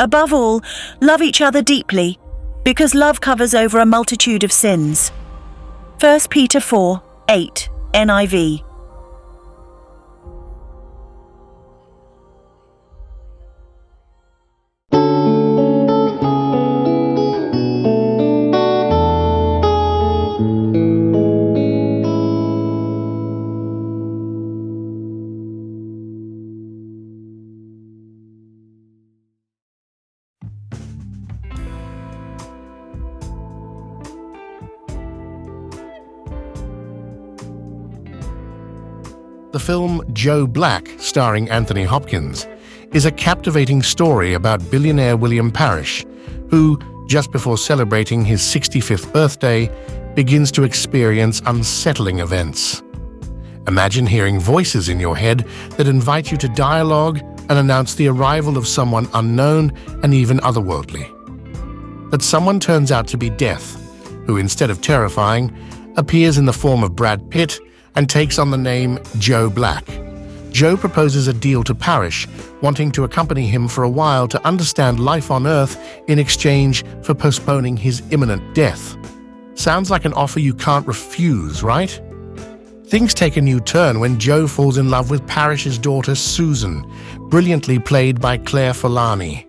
Above all, love each other deeply, because love covers over a multitude of sins. 1 Peter 4:8 NIV. The film Joe Black, starring Anthony Hopkins, is a captivating story about billionaire William Parish, who, just before celebrating his 65th birthday, begins to experience unsettling events. Imagine hearing voices in your head that invite you to dialogue and announce the arrival of someone unknown and even otherworldly. That someone turns out to be death, who, instead of terrifying, appears in the form of Brad Pitt and takes on the name Joe Black. Joe proposes a deal to Parish, wanting to accompany him for a while to understand life on Earth in exchange for postponing his imminent death. Sounds like an offer you can't refuse, right? Things take a new turn when Joe falls in love with Parish's daughter Susan, brilliantly played by Claire Forlani.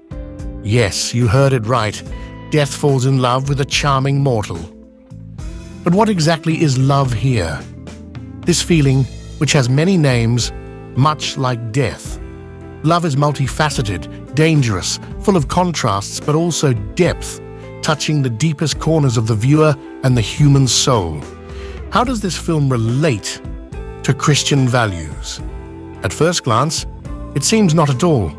Yes, you heard it right. Death falls in love with a charming mortal. But what exactly is love here? This feeling, which has many names, much like death. Love is multifaceted, dangerous, full of contrasts, but also depth, touching the deepest corners of the viewer and the human soul. How does this film relate to Christian values? At first glance, it seems not at all.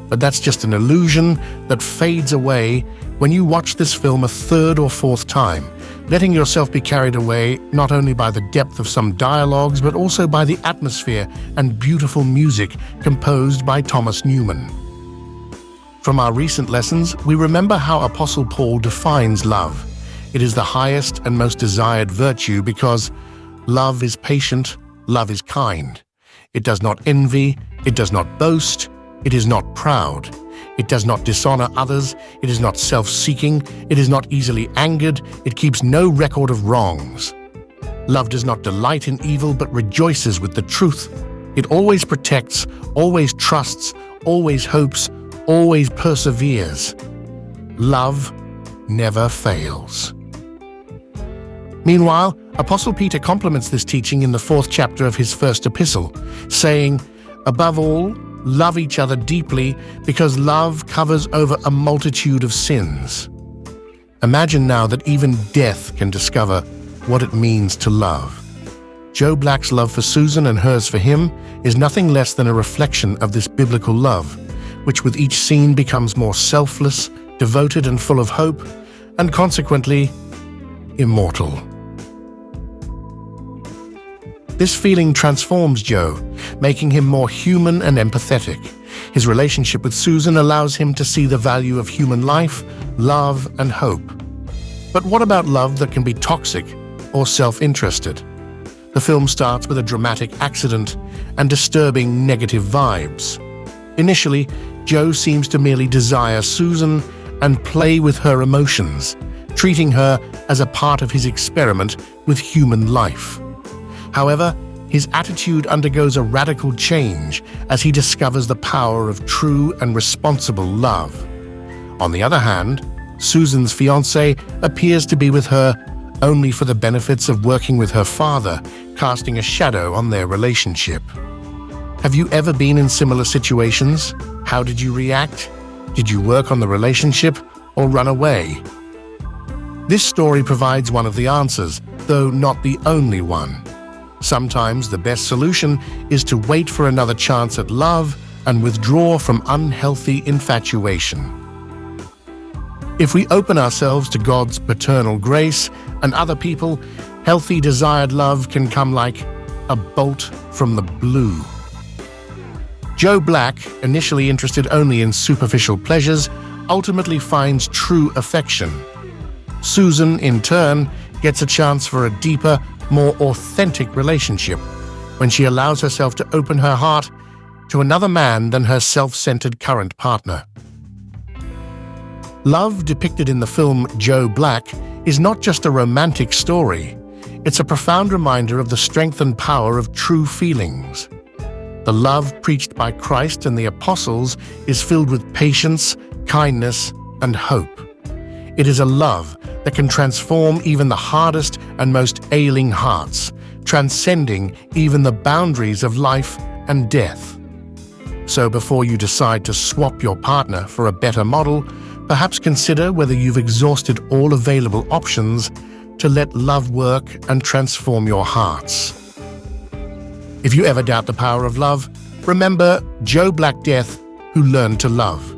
But that's just an illusion that fades away when you watch this film a third or fourth time, letting yourself be carried away not only by the depth of some dialogues, but also by the atmosphere and beautiful music composed by Thomas Newman. From our recent lessons, we remember how Apostle Paul defines love. It is the highest and most desired virtue because love is patient, love is kind. It does not envy, it does not boast, it is not proud. It does not dishonor others, it is not self-seeking, it is not easily angered, it keeps no record of wrongs. Love does not delight in evil but rejoices with the truth. It always protects, always trusts, always hopes, always perseveres. Love never fails. Meanwhile, Apostle Peter complements this teaching in the 4th chapter of his first epistle, saying, "Above all, love each other deeply, because love covers over a multitude of sins." Imagine now that even death can discover what it means to love. Joe Black's love for Susan and hers for him is nothing less than a reflection of this biblical love, which with each scene becomes more selfless, devoted and full of hope, and consequently, immortal. This feeling transforms Joe, making him more human and empathetic. His relationship with Susan allows him to see the value of human life, love, and hope. But what about love that can be toxic or self-interested? The film starts with a dramatic accident and disturbing negative vibes. Initially, Joe seems to merely desire Susan and play with her emotions, treating her as a part of his experiment with human life. However, his attitude undergoes a radical change as he discovers the power of true and responsible love. On the other hand, Susan's fiancé appears to be with her only for the benefits of working with her father, casting a shadow on their relationship. Have you ever been in similar situations? How did you react? Did you work on the relationship or run away? This story provides one of the answers, though not the only one. Sometimes the best solution is to wait for another chance at love and withdraw from unhealthy infatuation. If we open ourselves to God's paternal grace and other people, healthy desired love can come like a bolt from the blue. Joe Black, initially interested only in superficial pleasures, ultimately finds true affection. Susan, in turn, gets a chance for a deeper, more authentic relationship when she allows herself to open her heart to another man than her self-centered current partner. Love depicted in the film Joe Black is not just a romantic story. It's a profound reminder of the strength and power of true feelings. The love preached by Christ and the apostles is filled with patience, kindness, and hope. It is a love that can transform even the hardest and most ailing hearts, transcending even the boundaries of life and death. So before you decide to swap your partner for a better model, perhaps consider whether you've exhausted all available options to let love work and transform your hearts. If you ever doubt the power of love, remember Joe Black Death, who learned to love.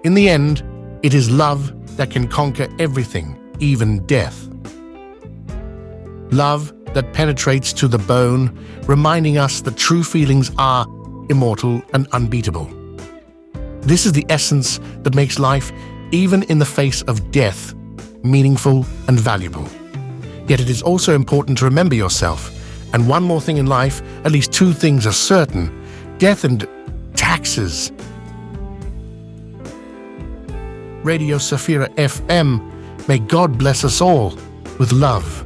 In the end, it is love that can conquer everything, even death. Love that penetrates to the bone, reminding us that true feelings are immortal and unbeatable. This is the essence that makes life, even in the face of death, meaningful and valuable. Yet it is also important to remember yourself. And one more thing in life, at least two things are certain: death and taxes. Radio Safira FM, may God bless us all with love.